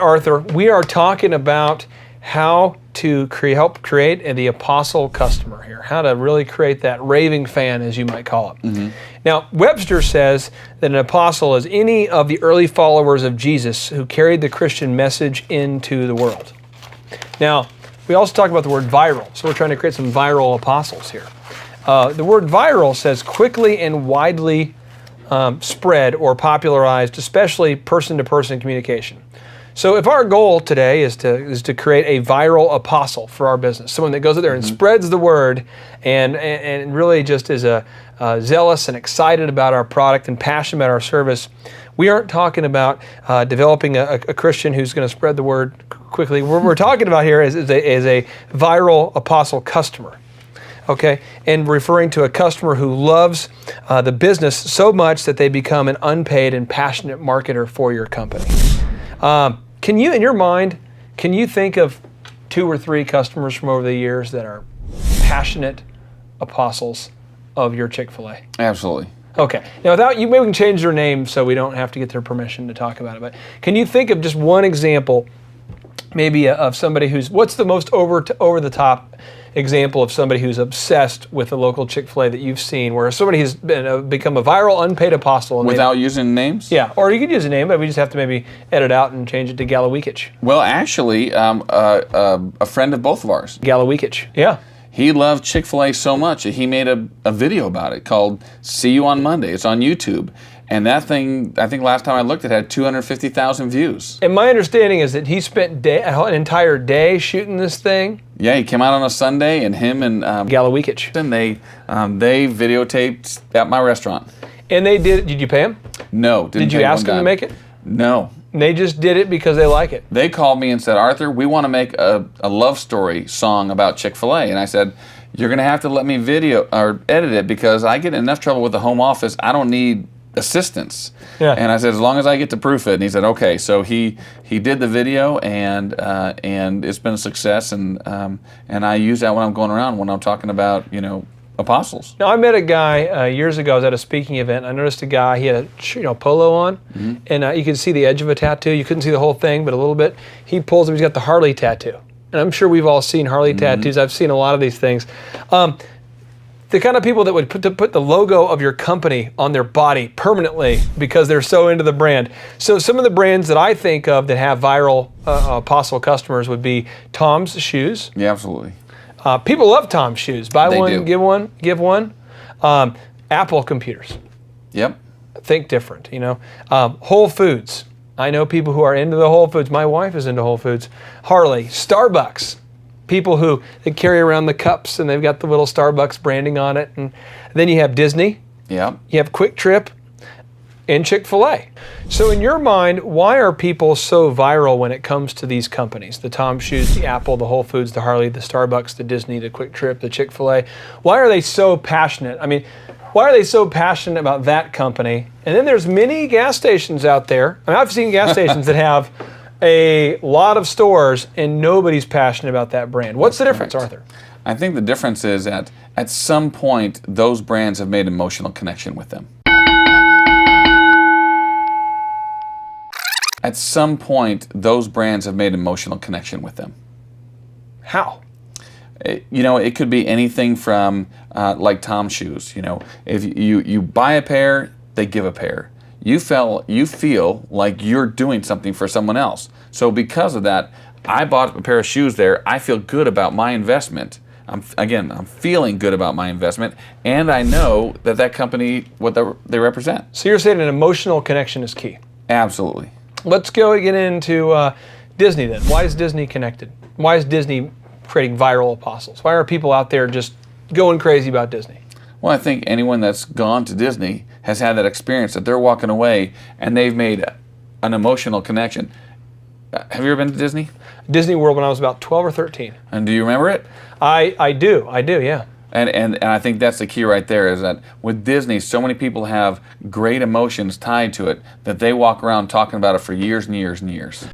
Arthur, we are talking about how to help create the apostle customer here, how to really create that raving fan, as you might call it. Mm-hmm. Now, Webster says that an apostle is any of the early followers of Jesus who carried the Christian message into the world. Now, we also talk about the word viral, so we're trying to create some viral apostles here. The word viral says quickly and widely spread or popularized, especially person-to-person communication. So if our goal today is to create a viral apostle for our business, someone that goes out there and spreads the word and really just is zealous and excited about our product and passionate about our service, we aren't talking about developing a Christian who's going to spread the word quickly. What we're talking about here is a viral apostle customer. Okay, and referring to a customer who loves the business so much that they become an unpaid and passionate marketer for your company. Can you, in your mind, can you think of 2 or 3 customers from over the years that are passionate apostles of your Chick-fil-A? Absolutely. Okay. Now, without you, maybe we can change their name so we don't have to get their permission to talk about it. But can you think of just one example, maybe of somebody what's the most over the top example of somebody who's obsessed with a local Chick-fil-A that you've seen, where somebody has become a viral, unpaid apostle? And without using names? Yeah, or you could use a name, but we just have to maybe edit out and change it to Galawikich. Well, actually, a friend of both of ours. Galawikich, yeah. He loved Chick-fil-A so much that he made a video about it called See You on Monday. It's on YouTube. And that thing, I think last time I looked, it had 250,000 views. And my understanding is that he spent an entire day shooting this thing. Yeah, he came out on a Sunday, and him and Galawikich. And they videotaped at my restaurant. And they did you pay him? No. Did you ask them to make it? No. They just did it because they like it. They called me and said, Arthur, we want to make a love story song about Chick-fil-A. And I said, you're going to have to let me video or edit it because I get in enough trouble with the home office. I don't need assistance. Yeah. And I said, as long as I get to proof it. And he said, okay. So he did the video, and it's been a success. And I use that when I'm going around when I'm talking about apostles. Now, I met a guy years ago. I was at a speaking event. I noticed a guy. He had a polo on, and you could see the edge of a tattoo. You couldn't see the whole thing, but a little bit. He pulls him. He's got the Harley tattoo, and I'm sure we've all seen Harley tattoos. I've seen a lot of these things. The kind of people that would put the logo of your company on their body permanently because they're so into the brand. So some of the brands that I think of that have viral apostle customers would be Tom's Shoes. Yeah, absolutely. People love Tom's Shoes. Buy They one, do. give one. Apple computers. Yep. Think different, Whole Foods. I know people who are into the Whole Foods. My wife is into Whole Foods. Harley, Starbucks. People who they carry around the cups and they've got the little Starbucks branding on it. And then you have Disney. Yeah. You have Quick Trip and Chick-fil-A. So in your mind, why are people so viral when it comes to these companies? The Tom's Shoes, the Apple, the Whole Foods, the Harley, the Starbucks, the Disney, the Quick Trip, the Chick-fil-A. Why are they so passionate? I mean, why are they so passionate about that company? And then there's many gas stations out there. I mean, I've seen gas stations that have a lot of stores and nobody's passionate about that brand. What's the difference, Arthur? I think the difference is at some point those brands have made an emotional connection with them. At some point those brands have made an emotional connection with them. How? It could be anything from like Tom's Shoes. If you buy a pair, they give a pair. You feel like you're doing something for someone else. So because of that, I bought a pair of shoes there. I feel good about my investment. I'm feeling good about my investment, and I know that company, what they represent. So you're saying an emotional connection is key? Absolutely. Let's go get into Disney then. Why is Disney connected? Why is Disney creating viral apostles? Why are people out there just going crazy about Disney? Well, I think anyone that's gone to Disney has had that experience that they're walking away and they've made an emotional connection. Have you ever been to Disney? Disney World when I was about 12 or 13. And do you remember it? I do, yeah. And I think that's the key right there, is that with Disney, so many people have great emotions tied to it that they walk around talking about it for years and years and years.